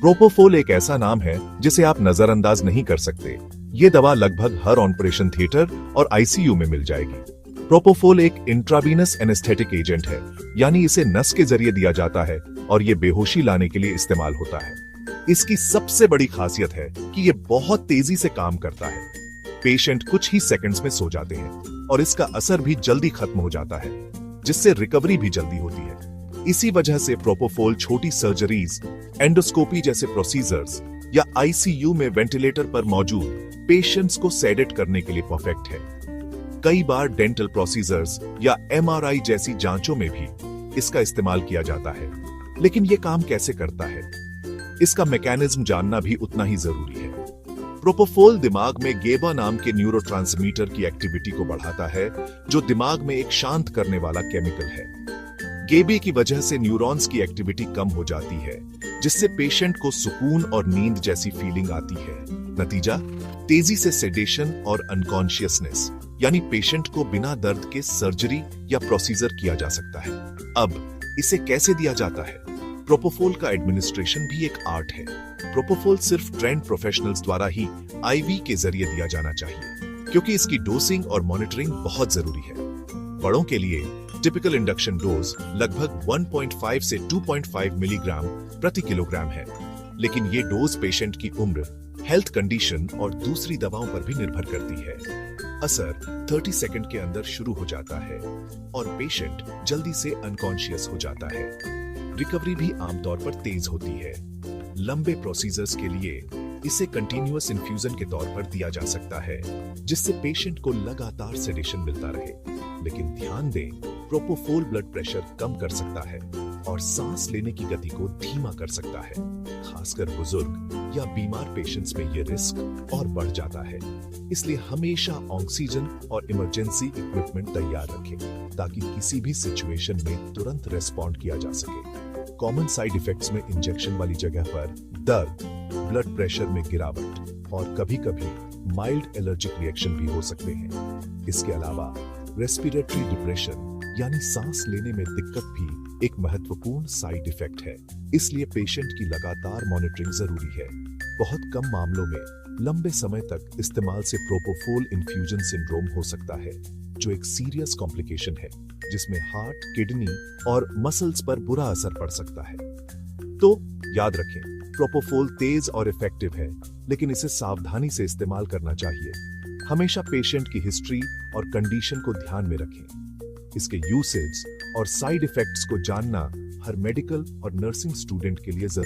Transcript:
Propofol एक ऐसा नाम है जिसे आप नजरअंदाज नहीं कर सकते। ये दवा लगभग हर ऑपरेशन थिएटर और आईसीयू में मिल जाएगी। प्रोपोफोल एक इंट्रावीनस एनेस्थेटिक एजेंट है, यानी इसे नस के जरिए दिया जाता है और ये बेहोशी लाने के लिए इस्तेमाल होता है। इसकी सबसे बड़ी खासियत है कि ये बहुत तेजी से काम करता है। पेशेंट कुछ ही सेकंड्स में सो जाते हैं और इसका असर भी जल्दी खत्म हो जाता है, जिससे रिकवरी भी जल्दी होती है। इसी वजह से प्रोपोफोल छोटी सर्जरीज, एंडोस्कोपी जैसे प्रोसीजर्स या आईसीयू में वेंटिलेटर पर मौजूद पेशेंट्स को सेडेट करने के लिए परफेक्ट है। कई बार डेंटल प्रोसीजर्स या एमआरआई जैसी जांचों में भी इसका इस्तेमाल किया जाता है। लेकिन यह काम कैसे करता है, इसका मैकेनिज्म जानना भी उतना ही जरूरी है। प्रोपोफोल दिमाग में गेबा नाम के न्यूरोट्रांसमीटर की एक्टिविटी को बढ़ाता है, जो दिमाग में एक शांत करने वाला केमिकल है। गेबे की वजह से न्यूरॉन्स की एक्टिविटी कम हो जाती है, जिससे पेशेंट को सुकून और नींद जैसी फीलिंग आती है। नतीजा, तेजी से सेडेशन और अनकॉन्शियसनेस, यानी पेशेंट को बिना दर्द के सर्जरी या प्रोसीजर किया जा सकता है। अब इसे कैसे दिया जाता है? प्रोपोफोल का एडमिनिस्ट्रेशन भी एक आर्ट है। प्रोपोफोल सिर्फ ट्रेंड प्रोफेशनल्स द्वारा ही आईवी के जरिए दिया जाना चाहिए, क्योंकि इसकी डोसिंग और मॉनिटरिंग बहुत जरूरी है। बड़ों के लिए टिपिकल इंडक्शन डोज लगभग 1.5 से 2.5 मिलीग्राम प्रति किलोग्राम है, लेकिन ये डोज पेशेंट की उम्र, हेल्थ कंडीशन और दूसरी दवाओं पर भी निर्भर करती है। असर 30 सेकंड के अंदर शुरू हो जाता है और पेशेंट जल्दी से अनकॉन्शियस हो जाता है। रिकवरी भी आमतौर पर तेज होती है। लंबे प्रोसीजर्स के लिए इसे कंटिन्यूअस इन्फ्यूजन के तौर पर दिया जा सकता है, जिससे पेशेंट को लगातार सेडेशन मिलता रहे। लेकिन ध्यान दें, प्रोपोफोल ब्लड प्रेशर कम कर सकता है और सांस लेने की गति को धीमा कर सकता है। खासकर बुजुर्ग या बीमार पेशेंट्स में यह रिस्क और बढ़ जाता है। इसलिए हमेशा ऑक्सीजन और इमरजेंसी इक्विपमेंट तैयार रखें, ताकि किसी भी सिचुएशन में तुरंत रेस्पॉन्ड किया जा सके। कॉमन साइड इफेक्ट्स में इंजेक्शन वाली जगह पर दर्द, ब्लड प्रेशर में गिरावट और कभी-कभी माइल्ड एलर्जिक रिएक्शन भी हो सकते हैं। इसके अलावा रेस्पिरेटरी डिप्रेशन, यानी सांस लेने में दिक्कत भी एक महत्वपूर्ण साइड इफेक्ट है। इसलिए पेशेंट की लगातार मॉनिटरिंग जरूरी है। बहुत कम मामलों में लंबे समय तक इस्तेमाल से प्रोपोफोल इन्फ्यूजन सिंड्रोम हो सकता है, जो एक सीरियस कॉम्प्लिकेशन है, जिसमें हार्ट, किडनी और मसल्स पर बुरा असर पड़ सकता है। तो याद रखें, प्रोपोफोल तेज और इफेक्टिव है, लेकिन इसे सावधानी से इस्तेमाल करना चाहिए। हमेशा पेशेंट की हिस्ट्री और कंडीशन को ध्यान में रखें। इसके यूसेज और साइड इफेक्ट्स को जानना हर मेडिकल और नर्सिंग स्टूडेंट के लिए जरूरी